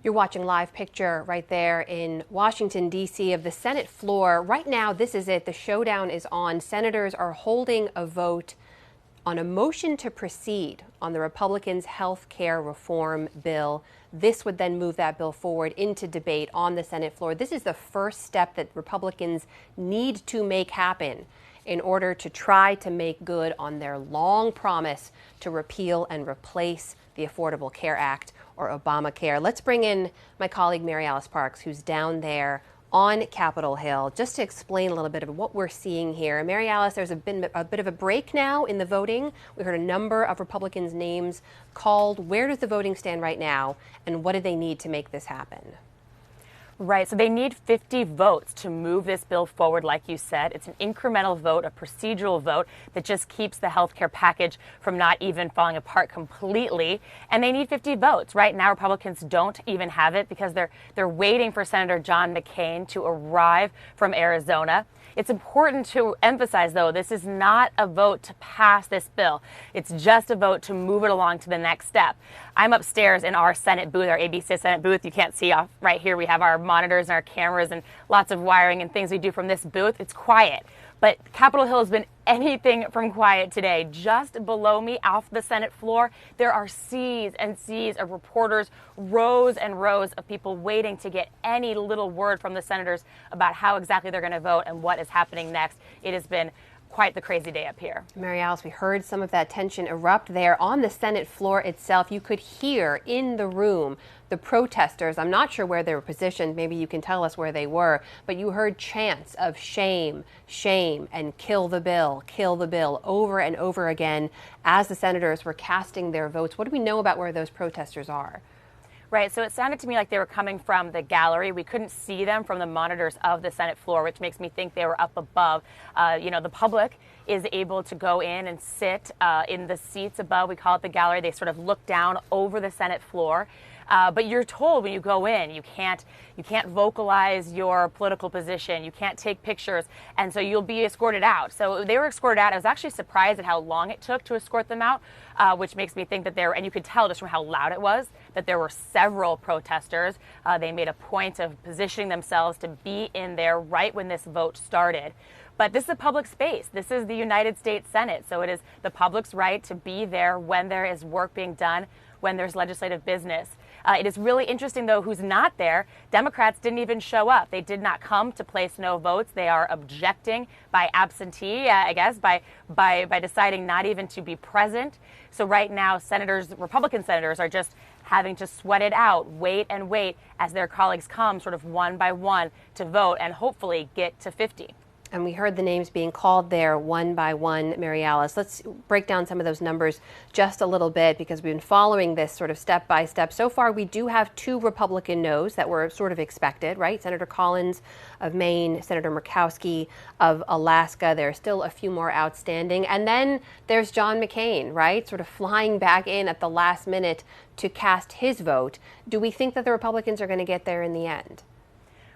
You're watching live picture right there in Washington, D.C. of the Senate floor. Right now, this is it. The showdown is on. Senators are holding a vote on a motion to proceed on the Republicans' health care reform bill. This would then move that bill forward into debate on the Senate floor. This is the first step that Republicans need to make happen in order to try to make good on their long promise to repeal and replace the Affordable Care Act, or Obamacare. Let's bring in my colleague Mary Alice Parks, who's down there on Capitol Hill, just to explain a little bit of what we're seeing here. Mary Alice, there's been a bit of a break now in the voting. We heard a number of Republicans' names called. Where does the voting stand right now, and what do they need to make this happen? Right, so they need 50 votes to move this bill forward, like you said. It's an incremental vote, a procedural vote that just keeps the health care package from not even falling apart completely. And they need 50 votes. Right now, Republicans don't even have it because they're waiting for Senator John McCain to arrive from Arizona. It's important to emphasize, though, this is not a vote to pass this bill. It's just a vote to move it along to the next step. I'm upstairs in our Senate booth, our ABC Senate booth. You can't see off right here. We have our monitors and our cameras and lots of wiring and things we do from this booth. It's quiet. But Capitol Hill has been anything from quiet today. Just below me, off the Senate floor, there are seas and seas of reporters, rows and rows of people waiting to get any little word from the senators about how exactly they're going to vote and what is happening next. It has been quite the crazy day up here. Mary Alice, we heard some of that tension erupt there on the Senate floor itself. You could hear in the room the protesters. I'm not sure where they were positioned. Maybe you can tell us where they were. But you heard chants of shame, shame, and kill the bill over and over again as the senators were casting their votes. What do we know about where those protesters are? Right, so it sounded to me like they were coming from the gallery. We couldn't see them from the monitors of the Senate floor, which makes me think they were up above. The public is able to go in and sit in the seats above. We call it the gallery. They sort of look down over the Senate floor. But you're told when you go in, you can't vocalize your political position. You can't take pictures. And so you'll be escorted out. So they were escorted out. I was actually surprised at how long it took to escort them out, which makes me think that and you could tell just from how loud it was, that there were several protesters. They made a point of positioning themselves to be in there right when this vote started. But this is a public space. This is the United States Senate. So it is the public's right to be there when there is work being done, when there's legislative business. It is really interesting, though, who's not there. Democrats didn't even show up. They did not come to place no votes. They are objecting by absentee, I guess, by deciding not even to be present. So right now, Republican senators are just having to sweat it out, wait and wait as their colleagues come sort of one by one to vote and hopefully get to 50. And we heard the names being called there one by one, Mary Alice. Let's break down some of those numbers just a little bit because we've been following this sort of step by step. So far, we do have 2 Republican noes that were sort of expected, right? Senator Collins of Maine, Senator Murkowski of Alaska. There are still a few more outstanding. And then there's John McCain, right? Sort of flying back in at the last minute to cast his vote. Do we think that the Republicans are going to get there in the end?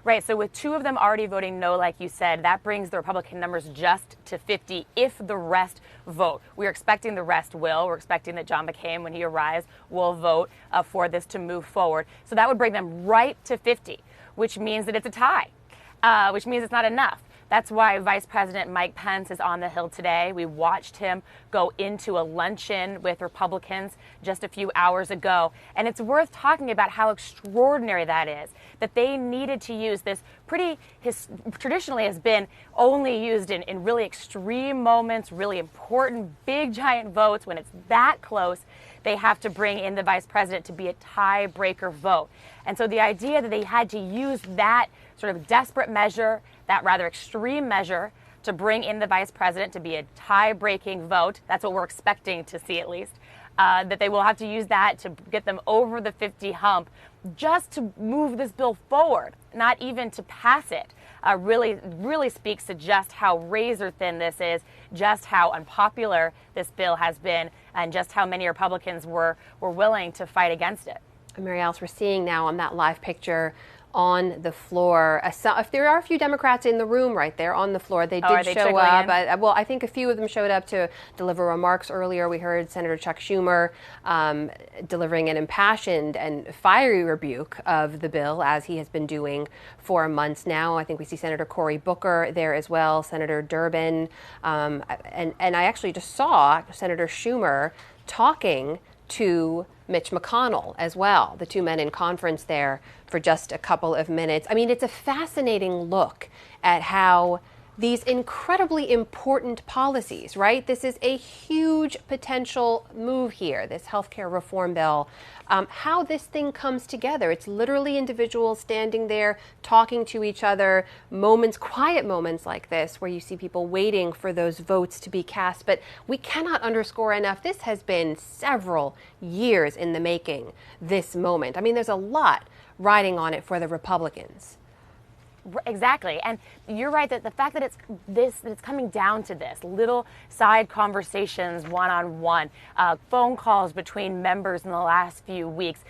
Right, so with 2 of them already voting no, like you said, that brings the Republican numbers just to 50 if the rest vote. We're expecting the rest will. We're expecting that John McCain, when he arrives, will vote for this to move forward. So that would bring them right to 50, which means that it's a tie, which means it's not enough. That's why Vice President Mike Pence is on the Hill today. We watched him go into a luncheon with Republicans just a few hours ago. And it's worth talking about how extraordinary that is, that they needed to use this traditionally has been only used in really extreme moments, really important, big, giant votes. When it's that close, they have to bring in the vice president to be a tiebreaker vote. And so the idea that they had to use that sort of desperate measure, that rather extreme measure, to bring in the vice president to be a tie-breaking vote, that's what we're expecting to see at least, that they will have to use that to get them over the 50 hump just to move this bill forward, not even to pass it, really speaks to just how razor thin this is, just how unpopular this bill has been, and just how many Republicans were willing to fight against it. Mary Alice, we're seeing now on that live picture on the floor. If there are a few Democrats in the room right there on the floor, they did show up. Well, I think a few of them showed up to deliver remarks earlier. We heard Senator Chuck Schumer delivering an impassioned and fiery rebuke of the bill, as he has been doing for months now. I think we see Senator Cory Booker there as well, Senator Durbin, and I actually just saw Senator Schumer talking to Mitch McConnell as well, the two men in conference there for just a couple of minutes. I mean, it's a fascinating look at how these incredibly important policies, right? This is a huge potential move here, this healthcare reform bill. How this thing comes together. It's literally individuals standing there talking to each other, quiet moments like this where you see people waiting for those votes to be cast. But we cannot underscore enough, this has been several years in the making, this moment. I mean, there's a lot riding on it for the Republicans. Exactly. And you're right that the fact that it's coming down to this, little side conversations, one-on-one, phone calls between members in the last few weeks,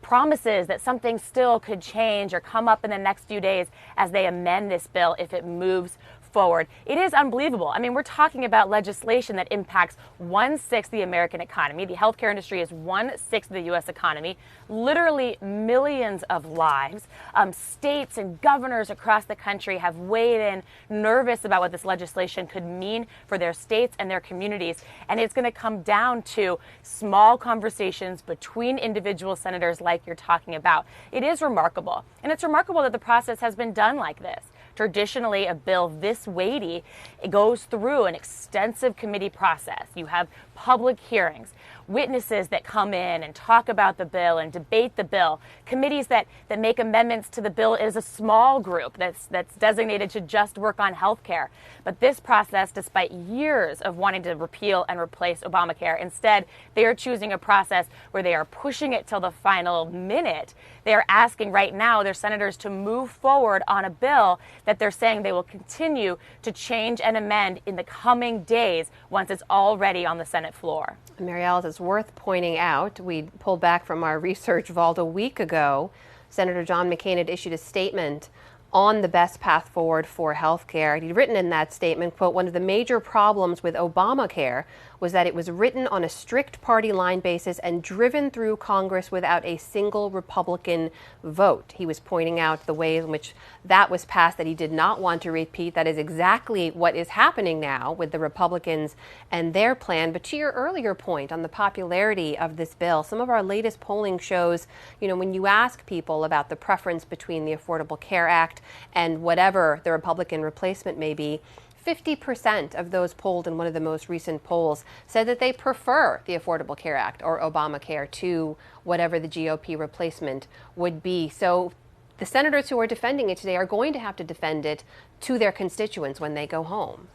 promises that something still could change or come up in the next few days as they amend this bill if it moves forward. It is unbelievable. I mean, we're talking about legislation that impacts 1/6 the American economy. The healthcare industry is 1/6 of the U.S. economy, literally millions of lives. States and governors across the country have weighed in, nervous about what this legislation could mean for their states and their communities. And it's going to come down to small conversations between individual senators like you're talking about. It is remarkable. And it's remarkable that the process has been done like this. Traditionally, a bill this weighty, it goes through an extensive committee process. You have public hearings, witnesses that come in and talk about the bill and debate the bill, committees that make amendments to the bill. Is a small group that's designated to just work on health care. But this process, despite years of wanting to repeal and replace Obamacare, instead they are choosing a process where they are pushing it till the final minute. They are asking right now their senators to move forward on a bill that they're saying they will continue to change and amend in the coming days once it's already on the Senate floor. Mary Alice, it's worth pointing out, we pulled back from our research vault a week ago. Senator John McCain had issued a statement on the best path forward for health care. He'd written in that statement, quote, "One of the major problems with Obamacare was that it was written on a strict party line basis and driven through Congress without a single Republican vote." He was pointing out the ways in which that was passed that he did not want to repeat. That is exactly what is happening now with the Republicans and their plan. But to your earlier point on the popularity of this bill, some of our latest polling shows, when you ask people about the preference between the Affordable Care Act and whatever the Republican replacement may be, 50% of those polled in one of the most recent polls said that they prefer the Affordable Care Act or Obamacare to whatever the GOP replacement would be. So the senators who are defending it today are going to have to defend it to their constituents when they go home.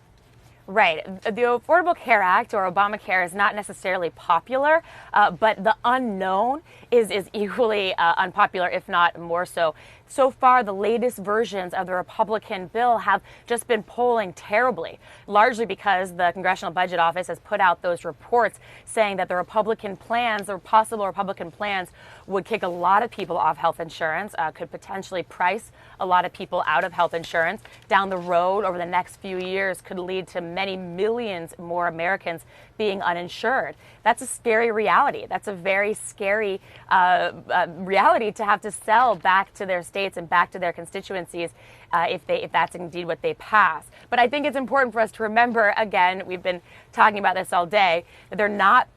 Right. The Affordable Care Act or Obamacare is not necessarily popular, but the unknown is equally unpopular, if not more so. So far, the latest versions of the Republican bill have just been polling terribly, largely because the Congressional Budget Office has put out those reports saying that the Republican plans, or possible Republican plans, would kick a lot of people off health insurance, could potentially price a lot of people out of health insurance. Down the road, over the next few years, could lead to many millions more Americans being uninsured. That's a scary reality. That's a very scary reality to have to sell back to their states and back to their constituencies if that's indeed what they pass. But I think it's important for us to remember, again, we've been talking about this all day, that they're not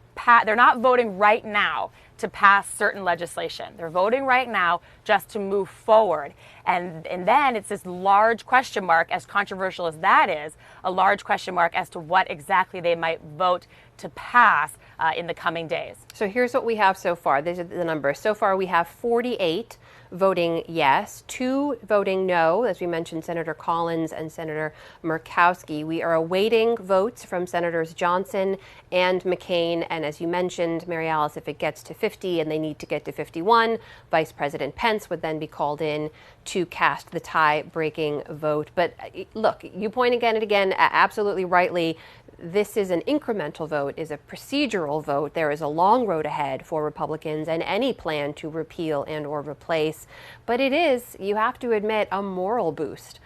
voting right now to pass certain legislation. They're voting right now just to move forward. And then it's this large question mark, as controversial as that is, a large question mark as to what exactly they might vote to pass in the coming days. So here's what we have so far. These are the numbers. So far we have 48 voting yes, 2 voting no, as we mentioned, Senator Collins and Senator Murkowski. We are awaiting votes from Senators Johnson and McCain. And as you mentioned, Mary Alice, if it gets to 50 and they need to get to 51, Vice President Pence would then be called in to cast the tie-breaking vote. But look, you point again and again, absolutely rightly, this is an incremental vote, is a procedural vote. There is a long road ahead for Republicans and any plan to repeal and or replace. But it is, you have to admit, a moral boost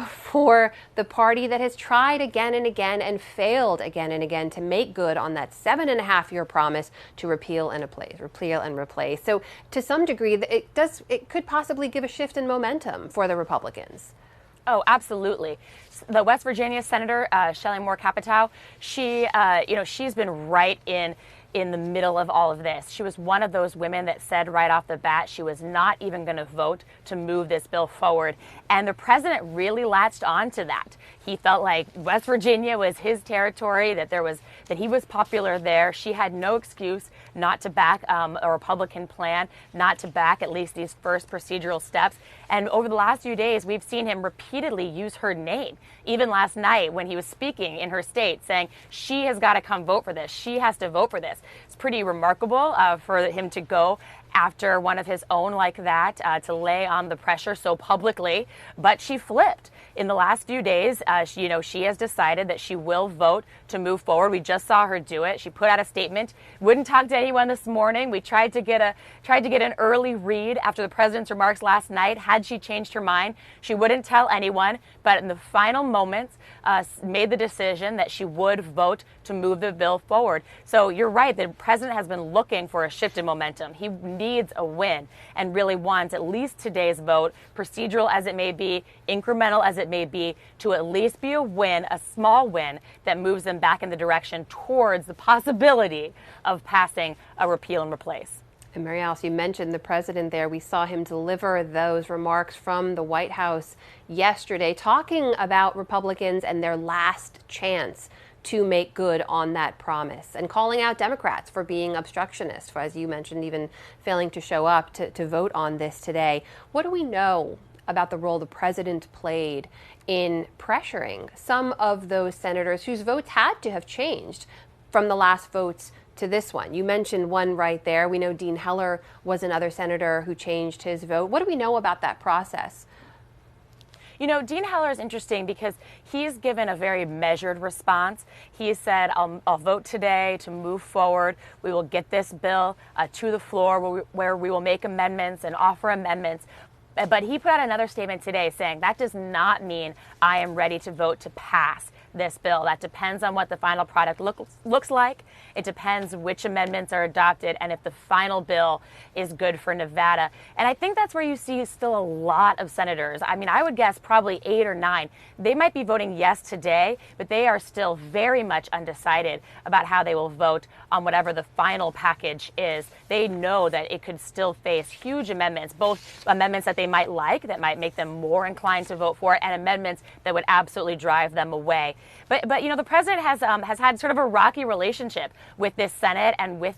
for the party that has tried again and again and failed again and again to make good on that 7.5-year promise to repeal and replace. So to some degree, it could possibly give a shift in momentum for the Republicans. Oh, absolutely. The West Virginia Senator, Shelley Moore Capito, she's been right in the middle of all of this. She was one of those women that said right off the bat she was not even going to vote to move this bill forward. And the president really latched on to that. He felt like West Virginia was his territory, that he was popular there. She had no excuse not to back a Republican plan, not to back at least these first procedural steps. And over the last few days, we've seen him repeatedly use her name. Even last night when he was speaking in her state saying she has got to come vote for this. She has to vote for this. It's pretty remarkable for him to go after one of his own like that, to lay on the pressure so publicly. But she flipped. In the last few days, she has decided that she will vote to move forward. We just saw her do it. She put out a statement. Wouldn't talk to anyone this morning. We tried to get an early read after the president's remarks last night. Had she changed her mind, she wouldn't tell anyone. But in the final moments, made the decision that she would vote to move the bill forward. So you're right. The president has been looking for a shift in momentum. He needs a win and really wants at least today's vote, procedural as it may be, incremental as it may be, to at least be a win, a small win that moves them back in the direction towards the possibility of passing a repeal and replace. And Mary Alice, you mentioned the president there. We saw him deliver those remarks from the White House yesterday, talking about Republicans and their last chance to make good on that promise, and calling out Democrats for being obstructionist, for, as you mentioned, even failing to show up to vote on this today. What do we know about the role the president played in pressuring some of those senators whose votes had to have changed from the last votes to this one? You mentioned one right there. We know Dean Heller was another senator who changed his vote. What do we know about that process? You know, Dean Heller is interesting because he's given a very measured response. He said, I'll vote today to move forward. We will get this bill to the floor where we will make amendments and offer amendments. But he put out another statement today saying that does not mean I am ready to vote to pass this bill. That depends on what the final product looks like. It depends which amendments are adopted and if the final bill is good for Nevada. And I think that's where you see still a lot of senators. I mean, I would guess probably 8 or 9. They might be voting yes today, but they are still very much undecided about how they will vote on whatever the final package is. They know that it could still face huge amendments, both amendments that they might like, that might make them more inclined to vote for it, and amendments that would absolutely drive them away. But you know, the president has had sort of a rocky relationship with this Senate and with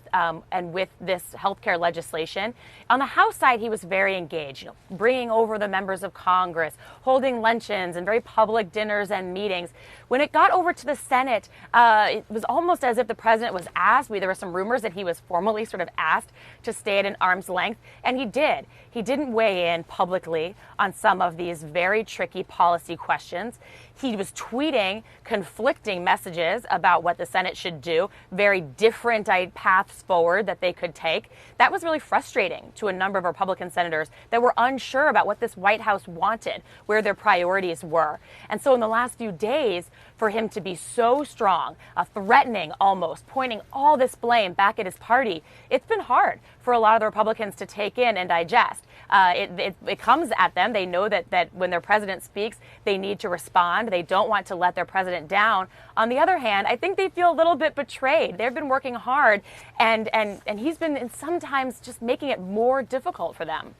this healthcare legislation. On the House side, he was very engaged, bringing over the members of Congress, holding luncheons and very public dinners and meetings. When it got over to the Senate, it was almost as if the president was asked. There were some rumors that he was formally sort of asked to stay at an arm's length, and he did. He didn't weigh in publicly on some of these very tricky policy questions. He was tweeting conflicting messages about what the Senate should do, very different paths forward that they could take. That was really frustrating to a number of Republican senators that were unsure about what this White House wanted, where their priorities were. And so in the last few days, for him to be so strong, threatening almost, pointing all this blame back at his party, it's been hard for a lot of the Republicans to take in and digest. It comes at them. They know that when their president speaks, they need to respond. They don't want to let their president down. On the other hand, I think they feel a little bit betrayed. They've been working hard, and he's been sometimes just making it more difficult for them.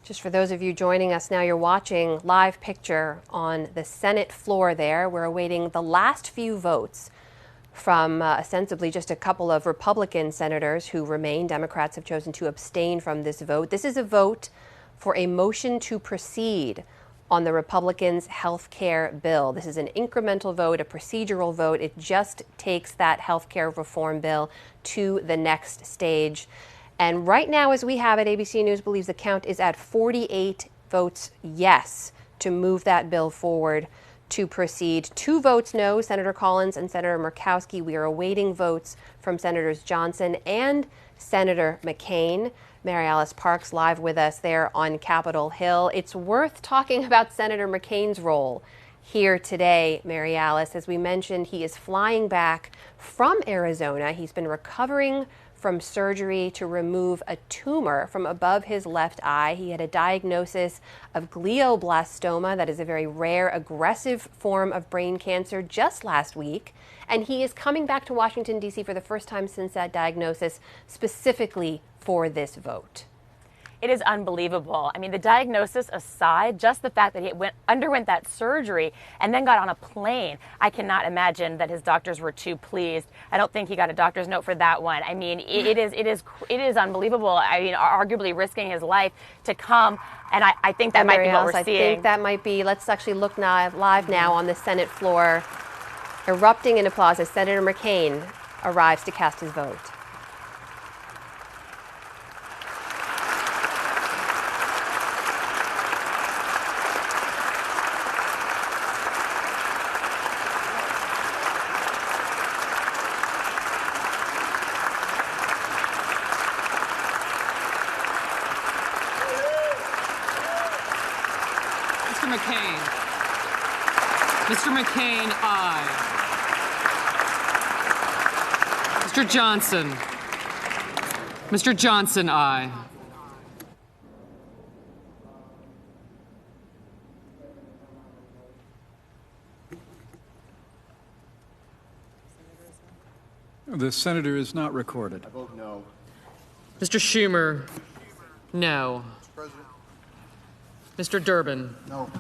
Just for those of you joining us now, you're watching live picture on the Senate floor there. We're awaiting the last few votes from ostensibly just a couple of Republican senators who remain. Democrats have chosen to abstain from this vote. This is a vote for a motion to proceed on the Republicans' health care bill. This is an incremental vote, a procedural vote. It just takes that health care reform bill to the next stage. And right now, as we have it, ABC News believes the count is at 48 votes yes to move that bill forward to proceed. 2 votes no, Senator Collins and Senator Murkowski. We are awaiting votes from Senators Johnson and Senator McCain. Mary Alice Parks live with us there on Capitol Hill. It's worth talking about Senator McCain's role here today, Mary Alice. As we mentioned, he is flying back from Arizona. He's been recovering from surgery to remove a tumor from above his left eye. He had a diagnosis of glioblastoma, that is a very rare, aggressive form of brain cancer, just last week. And he is coming back to Washington, D.C. for the first time since that diagnosis, specifically for this vote. It is unbelievable. I mean, the diagnosis aside, just the fact that he underwent that surgery and then got on a plane, I cannot imagine that his doctors were too pleased. I don't think he got a doctor's note for that one. I mean, it is unbelievable. I mean, arguably risking his life to come, and I think that might be what we're seeing. I think that might be. Let's actually look live now on the Senate floor, erupting in applause as Senator McCain arrives to cast his vote. Mr. McCain, aye. Mr. Johnson. Mr. Johnson, aye. The senator is not recorded. I vote no. Mr. Schumer, no. Mr. President? Mr. Durbin. No.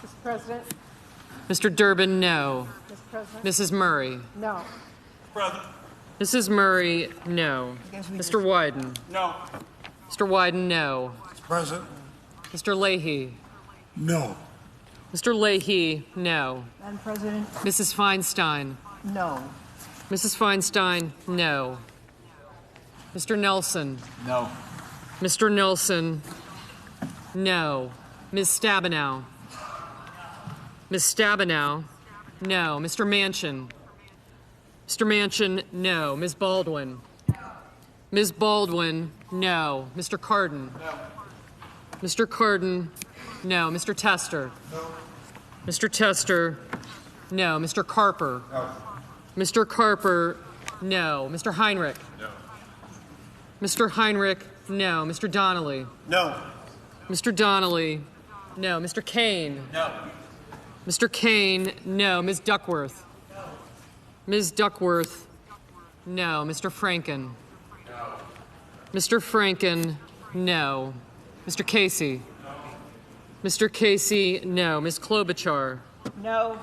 Mr. President? Mr. Durbin, no. Mr. President? Mrs. Murray. No. President? Mrs. Murray, no. Mr. Wyden. No. Mr. Wyden, no. Mr. President? Mr. Leahy. No. Mr. Leahy, no. Madam President? Mrs. Feinstein. No. Mrs. Feinstein, no. Mr. Nelson. No. Mr. Nelson, no. Ms. Stabenow. Ms. Stabenow, no. Mr. Manchin. Mr. Manchin, no. Ms. Baldwin. Ms. Baldwin, no. Mr. Cardin. No. Mr. Cardin, no. Mr. Tester. No. Mr. Tester, no. Mr. Carper. No. Mr. Carper, no. Mr. Heinrich. No. Mr. Heinrich, no. Mr. Donnelly. No. Mr. Donnelly, no. Mr. Kane. No. Mr. Kane, no. Ms. Duckworth. No. Ms. Duckworth, no. Mr. Franken. No. Mr. Franken, no. Mr. Casey. No. Mr. Casey, no. Ms. Klobuchar. No.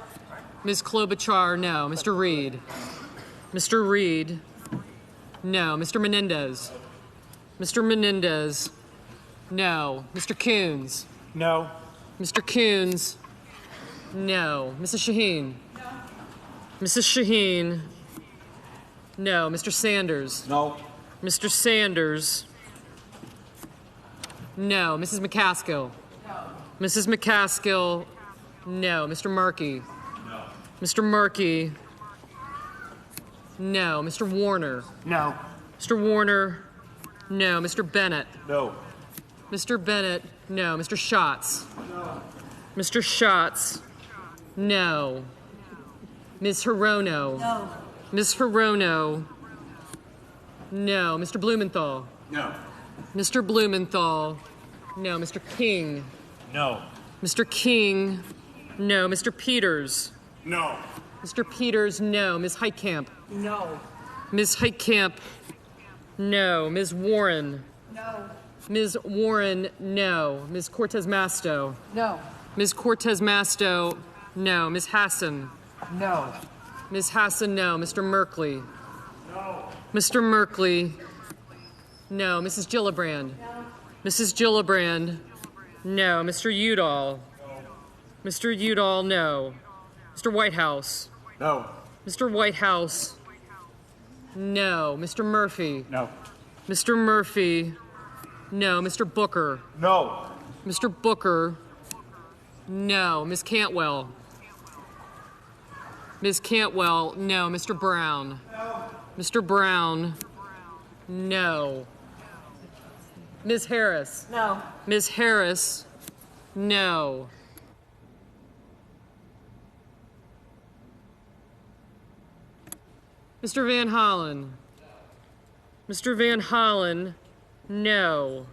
Ms. Klobuchar, no. Mr. Reed. Mr. Reed, no. Mr. Menendez. Mr. Menendez, no. Mr. Coons. No. Mr. Coons, no. Mrs. Shaheen. No. Mrs. Shaheen, no. Mr. Sanders. No. Mr. Sanders, no. Mrs. McCaskill. No. Mrs. McCaskill, no. Mr. Markey. No. Mr. Markey, no. Mr. Warner. No. Mr. Warner, no. Mr. Bennett. No. Mr. Bennett, no. Mr. Schatz. No. Mr. Schatz, no. Ms. Hirono. No. Ms. Hirono, no. Mr. Blumenthal. No. Mr. Blumenthal, no. Mr. King. No. Mr. King, no. Mr. Peters. No. Mr. Peters, no. Ms. Heitkamp. No. Ms. Heitkamp, no. Ms. Warren. No. Ms. Warren, no. Ms. Cortez Masto. No. Ms. Cortez Masto, no. Ms. Hassan. No. Ms. Hassan, no. Mr. Merkley. No. Mr. Merkley, no. Mrs. Gillibrand. No. Mrs. Gillibrand, no. Mr. Udall. Mr. Udall, no. Mr. Whitehouse. No. Mr. Whitehouse, no. Mr. Murphy. No. Mr. Murphy, no. Mr. Booker. No. Mr. Booker, No. Ms. Cantwell? Ms. Cantwell, no. Mr. Brown? No. Mr. Brown? No. Ms. Harris? No. Ms. Harris? No. Mr. Van Hollen? Mr. Van Hollen? No.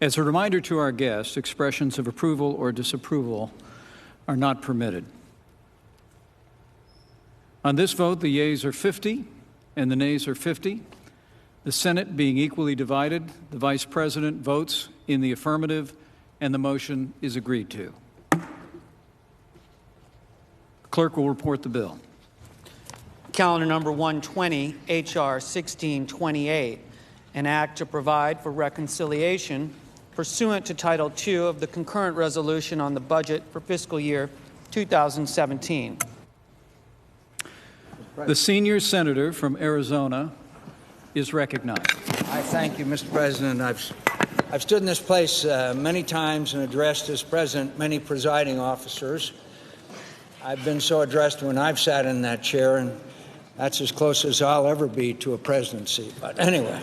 As a reminder to our guests, expressions of approval or disapproval are not permitted. On this vote, the yeas are 50 and the nays are 50. The Senate being equally divided, the Vice President votes in the affirmative and the motion is agreed to. The clerk will report the bill. Calendar number 120, H.R. 1628, an act to provide for reconciliation pursuant to Title II of the concurrent resolution on the budget for fiscal year 2017. The senior senator from Arizona is recognized. I thank you, Mr. President. I've stood in this place many times and addressed as president many presiding officers. I've been so addressed when I've sat in that chair, and that's as close as I'll ever be to a presidency. But anyway,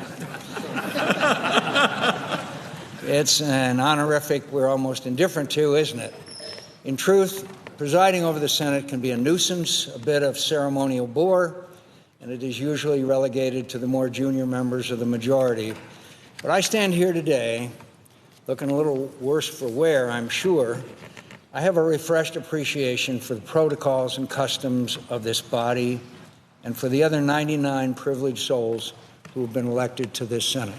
it's an honorific we're almost indifferent to, isn't it? In truth, presiding over the Senate can be a nuisance, a bit of ceremonial bore, and it is usually relegated to the more junior members of the majority. But I stand here today, looking a little worse for wear, I'm sure. I have a refreshed appreciation for the protocols and customs of this body and for the other 99 privileged souls who have been elected to this Senate.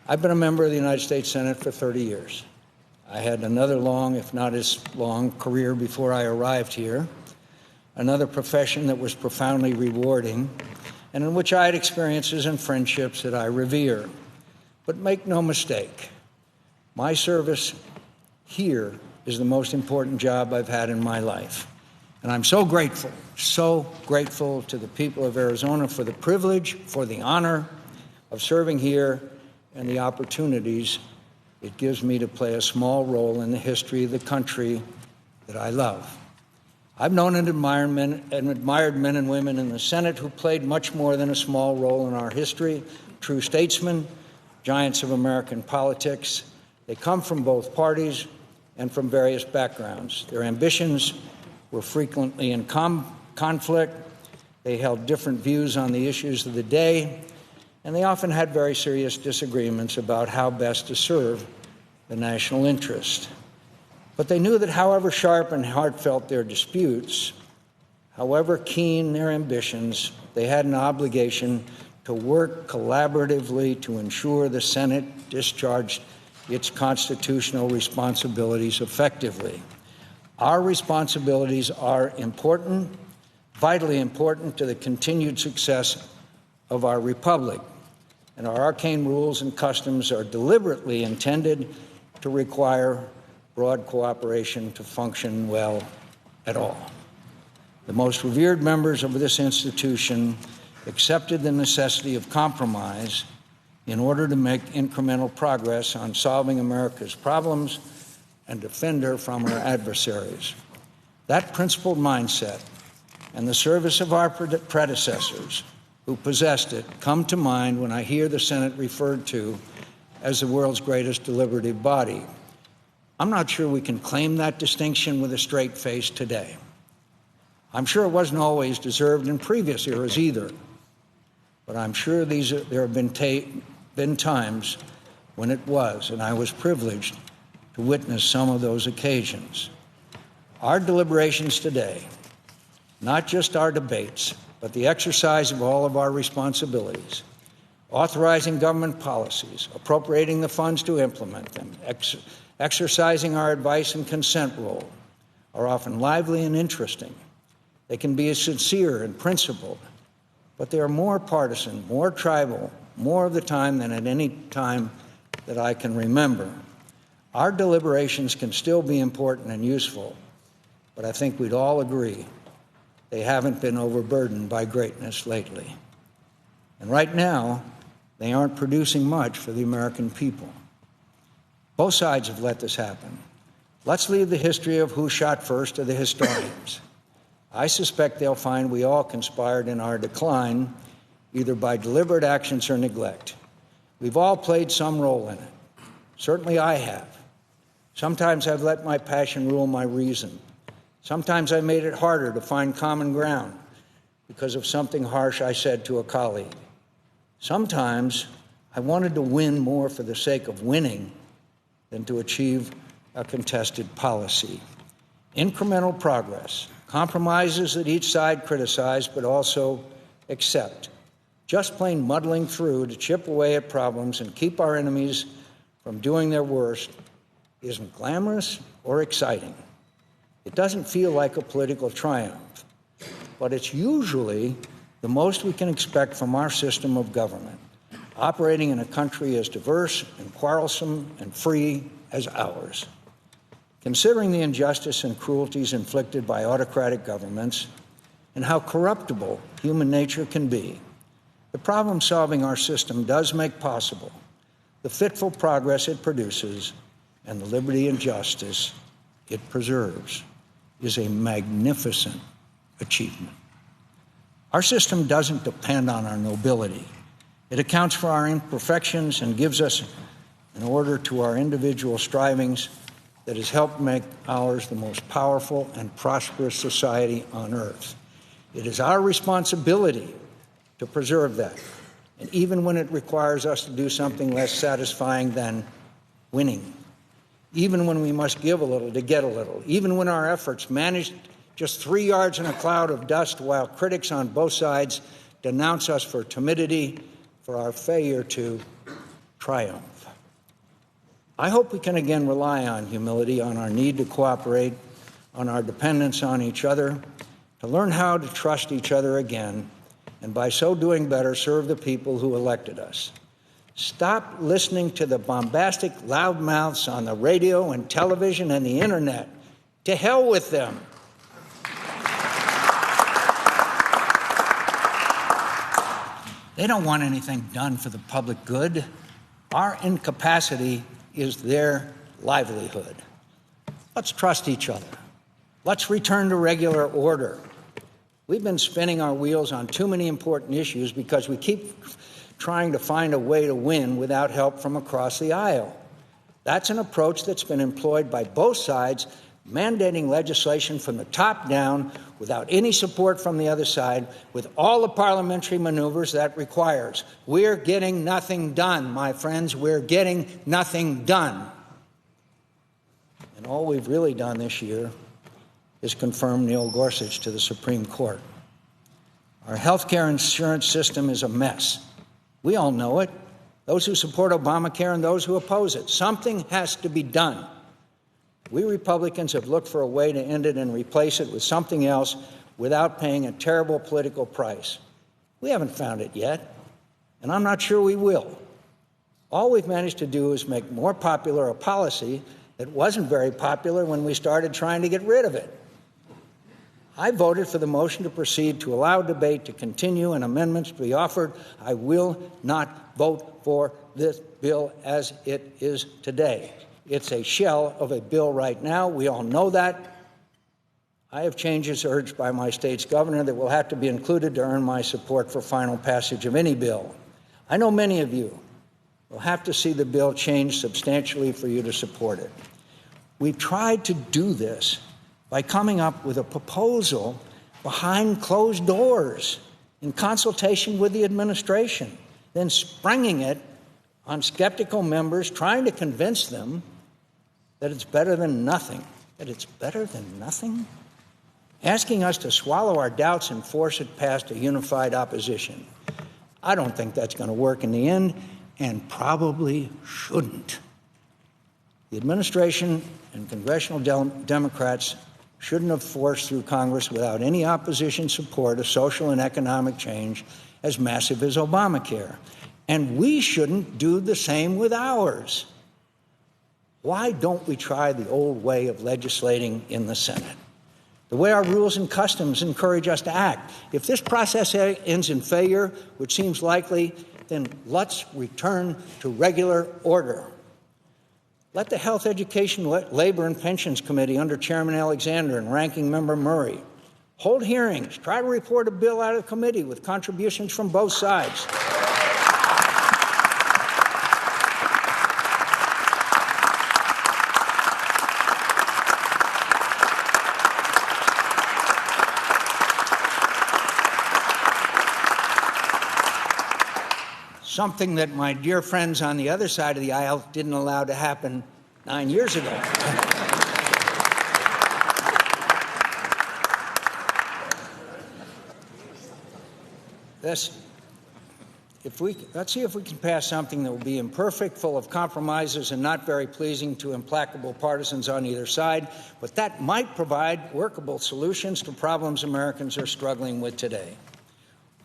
I've been a member of the United States Senate for 30 years. I had another long, if not as long, career before I arrived here, another profession that was profoundly rewarding, and in which I had experiences and friendships that I revere. But make no mistake, my service here is the most important job I've had in my life. And I'm so grateful to the people of Arizona for the privilege, for the honor of serving here and the opportunities it gives me to play a small role in the history of the country that I love. I've known and admired men and women in the Senate who played much more than a small role in our history, true statesmen, giants of American politics. They come from both parties and from various backgrounds. Their ambitions were frequently in conflict. They held different views on the issues of the day, and they often had very serious disagreements about how best to serve the national interest. But they knew that however sharp and heartfelt their disputes, however keen their ambitions, they had an obligation to work collaboratively to ensure the Senate discharged its constitutional responsibilities effectively. Our responsibilities are important, vitally important to the continued success of our republic, and our arcane rules and customs are deliberately intended to require broad cooperation to function well at all. The most revered members of this institution accepted the necessity of compromise in order to make incremental progress on solving America's problems and defend her from her adversaries. That principled mindset and the service of our predecessors who possessed it come to mind when I hear the Senate referred to as the world's greatest deliberative body. I'm not sure we can claim that distinction with a straight face today. I'm sure it wasn't always deserved in previous eras either, but I'm sure there have been times when it was, and I was privileged to witness some of those occasions. Our deliberations today, not just our debates, but the exercise of all of our responsibilities, authorizing government policies, appropriating the funds to implement them, exercising our advice and consent role, are often lively and interesting. They can be sincere and principled, but they are more partisan, more tribal, more of the time than at any time that I can remember. Our deliberations can still be important and useful, but I think we'd all agree they haven't been overburdened by greatness lately. And right now, they aren't producing much for the American people. Both sides have let this happen. Let's leave the history of who shot first to the historians. I suspect they'll find we all conspired in our decline, either by deliberate actions or neglect. We've all played some role in it. Certainly I have. Sometimes I've let my passion rule my reason. Sometimes I made it harder to find common ground because of something harsh I said to a colleague. Sometimes I wanted to win more for the sake of winning than to achieve a contested policy. Incremental progress, compromises that each side criticized but also accept. Just plain muddling through to chip away at problems and keep our enemies from doing their worst isn't glamorous or exciting. It doesn't feel like a political triumph. but it's usually the most we can expect from our system of government, operating in a country as diverse and quarrelsome and free as ours. Considering the injustice and cruelties inflicted by autocratic governments and how corruptible human nature can be, the problem-solving our system does make possible, the fitful progress it produces, and the liberty and justice it preserves is a magnificent achievement. Our system doesn't depend on our nobility. It accounts for our imperfections and gives us an order to our individual strivings that has helped make ours the most powerful and prosperous society on earth. It is our responsibility to preserve that, and even when it requires us to do something less satisfying than winning, even when we must give a little to get a little, even when our efforts manage just 3 yards in a cloud of dust while critics on both sides denounce us for timidity, for our failure to triumph. I hope we can again rely on humility, on our need to cooperate, on our dependence on each other, to learn how to trust each other again, and by so doing better, serve the people who elected us. Stop listening to the bombastic loudmouths on the radio and television and the internet. To hell with them. They don't want anything done for the public good. Our incapacity is their livelihood. Let's trust each other. Let's return to regular order. We've been spinning our wheels on too many important issues because we keep trying to find a way to win without help from across the aisle. That's an approach that's been employed by both sides, mandating legislation from the top down without any support from the other side, with all the parliamentary maneuvers that requires. We're getting nothing done, my friends. We're getting nothing done. And all we've really done this year is confirm Neil Gorsuch to the Supreme Court. Our health care insurance system is a mess. We all know it, those who support Obamacare and those who oppose it. Something has to be done. We Republicans have looked for a way to end it and replace it with something else without paying a terrible political price. We haven't found it yet, and I'm not sure we will. All we've managed to do is make more popular a policy that wasn't very popular when we started trying to get rid of it. I voted for the motion to proceed to allow debate to continue and amendments to be offered. I will not vote for this bill as it is today. It's a shell of a bill right now. We all know that. I have changes urged by my state's governor that will have to be included to earn my support for final passage of any bill. I know many of you will have to see the bill change substantially for you to support it. We've tried to do this by coming up with a proposal behind closed doors in consultation with the administration, then springing it on skeptical members, trying to convince them that it's better than nothing. That it's better than nothing? Asking us to swallow our doubts and force it past a unified opposition. I don't think that's going to work in the end, and probably shouldn't. The administration and congressional Democrats shouldn't have forced through Congress without any opposition support a social and economic change as massive as Obamacare. And we shouldn't do the same with ours. Why don't we try the old way of legislating in the Senate? The way our rules and customs encourage us to act. If this process ends in failure, which seems likely, then let's return to regular order. Let the Health, Education, Labor, and Pensions Committee under Chairman Alexander and Ranking Member Murray hold hearings, try to report a bill out of committee with contributions from both sides. Something that my dear friends on the other side of the aisle didn't allow to happen 9 years ago. This let's see if we can pass something that will be imperfect, full of compromises, and not very pleasing to implacable partisans on either side, but that might provide workable solutions to problems Americans are struggling with today.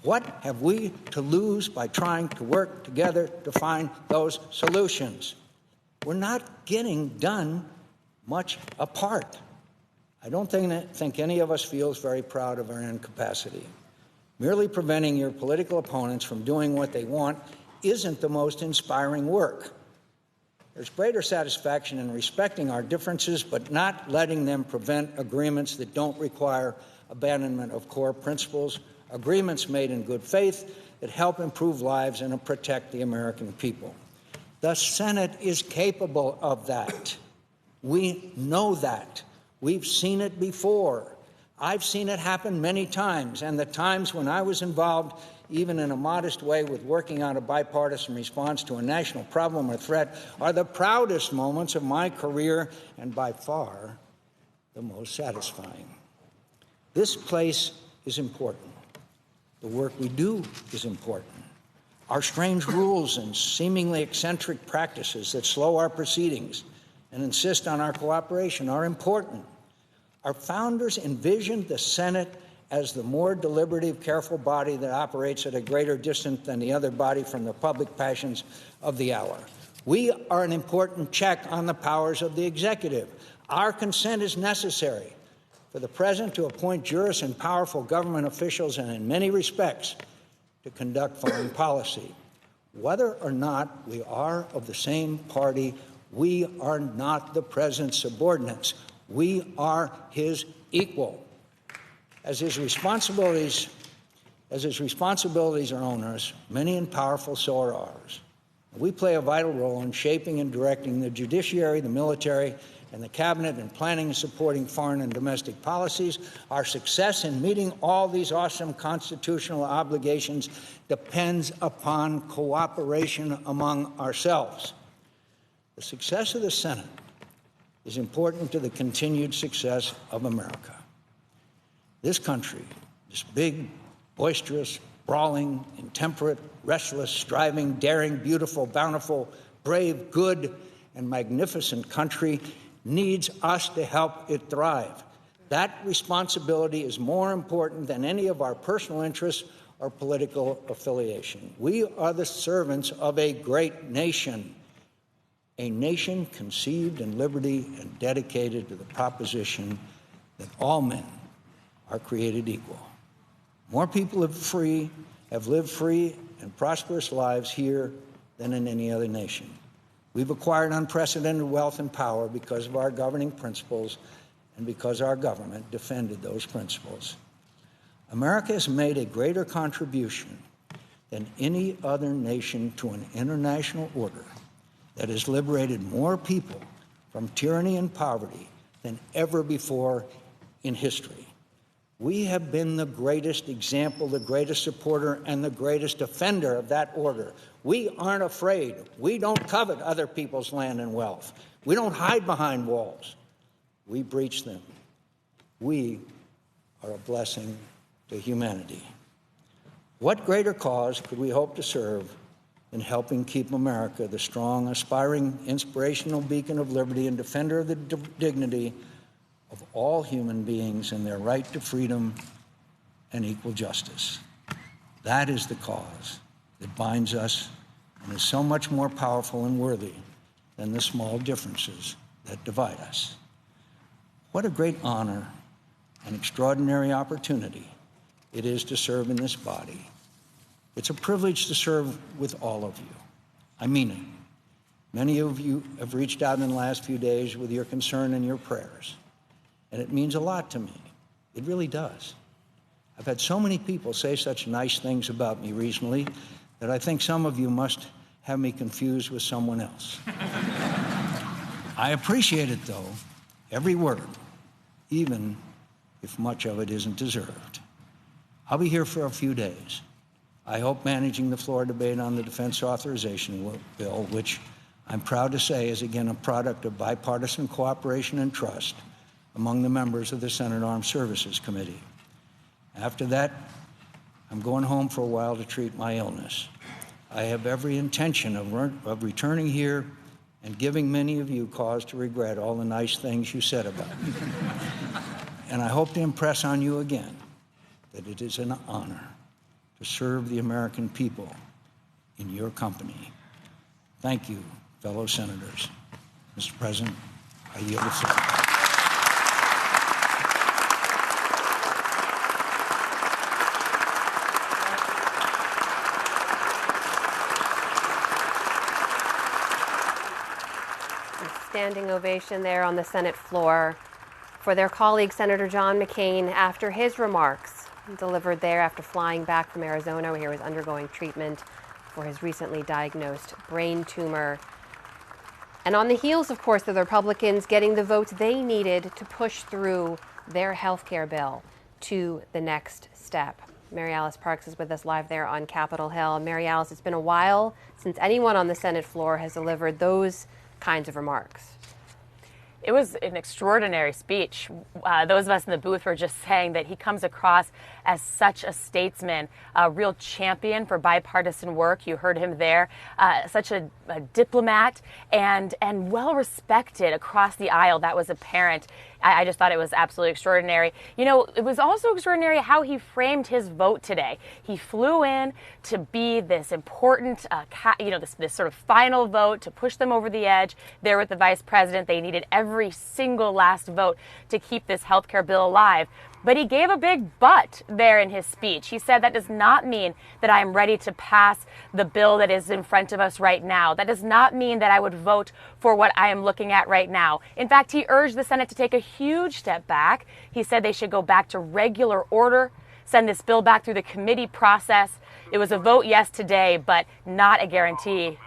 What have we to lose by trying to work together to find those solutions? We're not getting done much apart. I don't think any of us feels very proud of our incapacity. Merely preventing your political opponents from doing what they want isn't the most inspiring work. There's greater satisfaction in respecting our differences, but not letting them prevent agreements that don't require abandonment of core principles, agreements made in good faith that help improve lives and protect the American people. The Senate is capable of that. We know that. We've seen it before. I've seen it happen many times, and the times when I was involved, even in a modest way, with working on a bipartisan response to a national problem or threat, are the proudest moments of my career and by far the most satisfying. This place is important. The work we do is important. Our strange rules and seemingly eccentric practices that slow our proceedings and insist on our cooperation are important. Our founders envisioned the Senate as the more deliberative, careful body that operates at a greater distance than the other body from the public passions of the hour. We are an important check on the powers of the executive. Our consent is necessary for the president to appoint jurists and powerful government officials, and in many respects, to conduct foreign policy. Whether or not we are of the same party, we are not the president's subordinates. We are his equal. As his responsibilities are onerous, many and powerful, so are ours. We play a vital role in shaping and directing the judiciary, the military, and the cabinet in planning and supporting foreign and domestic policies. Our success in meeting all these awesome constitutional obligations depends upon cooperation among ourselves. The success of the Senate is important to the continued success of America. This country, this big, boisterous, brawling, intemperate, restless, striving, daring, beautiful, bountiful, brave, good, and magnificent country needs us to help it thrive. That responsibility is more important than any of our personal interests or political affiliation. We are the servants of a great nation, a nation conceived in liberty and dedicated to the proposition that all men are created equal. More people have lived free and prosperous lives here than in any other nation. We've acquired unprecedented wealth and power because of our governing principles and because our government defended those principles. America has made a greater contribution than any other nation to an international order that has liberated more people from tyranny and poverty than ever before in history. We have been the greatest example, the greatest supporter, and the greatest defender of that order. We aren't afraid. We don't covet other people's land and wealth. We don't hide behind walls. We breach them. We are a blessing to humanity. What greater cause could we hope to serve than helping keep America the strong, aspiring, inspirational beacon of liberty and defender of the dignity of all human beings and their right to freedom and equal justice? That is the cause that binds us and is so much more powerful and worthy than the small differences that divide us. What a great honor and extraordinary opportunity it is to serve in this body. It's a privilege to serve with all of you. I mean it. Many of you have reached out in the last few days with your concern and your prayers, and it means a lot to me. It really does. I've had so many people say such nice things about me recently that I think some of you must have me confused with someone else. I appreciate it, though, every word, even if much of it isn't deserved. I'll be here for a few days. I hope managing the floor debate on the defense authorization bill, which I'm proud to say is again a product of bipartisan cooperation and trust among the members of the Senate Armed Services Committee. After that, I'm going home for a while to treat my illness. I have every intention of returning here and giving many of you cause to regret all the nice things you said about me. And I hope to impress on you again that it is an honor to serve the American people in your company. Thank you, fellow senators. Mr. President, I yield the floor. Standing ovation there on the Senate floor for their colleague, Senator John McCain, after his remarks delivered there after flying back from Arizona, where he was undergoing treatment for his recently diagnosed brain tumor. And on the heels, of course, of the Republicans getting the votes they needed to push through their health care bill to the next step. Mary Alice Parks is with us live there on Capitol Hill. Mary Alice, it's been a while since anyone on the Senate floor has delivered those kinds of remarks. It was an extraordinary speech. Those of us in the booth were just saying that he comes across as such a statesman, a real champion for bipartisan work. You heard him there, such a diplomat and well respected across the aisle. That was apparent. I just thought it was absolutely extraordinary. You know, it was also extraordinary how he framed his vote today. He flew in to be this important, this sort of final vote to push them over the edge. There with the vice president, they needed every single last vote to keep this health care bill alive. But he gave a big but there in his speech. He said that does not mean that I am ready to pass the bill that is in front of us right now. That does not mean that I would vote for what I am looking at right now. In fact, he urged the Senate to take a huge step back. He said they should go back to regular order, send this bill back through the committee process. It was a vote yes today, but not a guarantee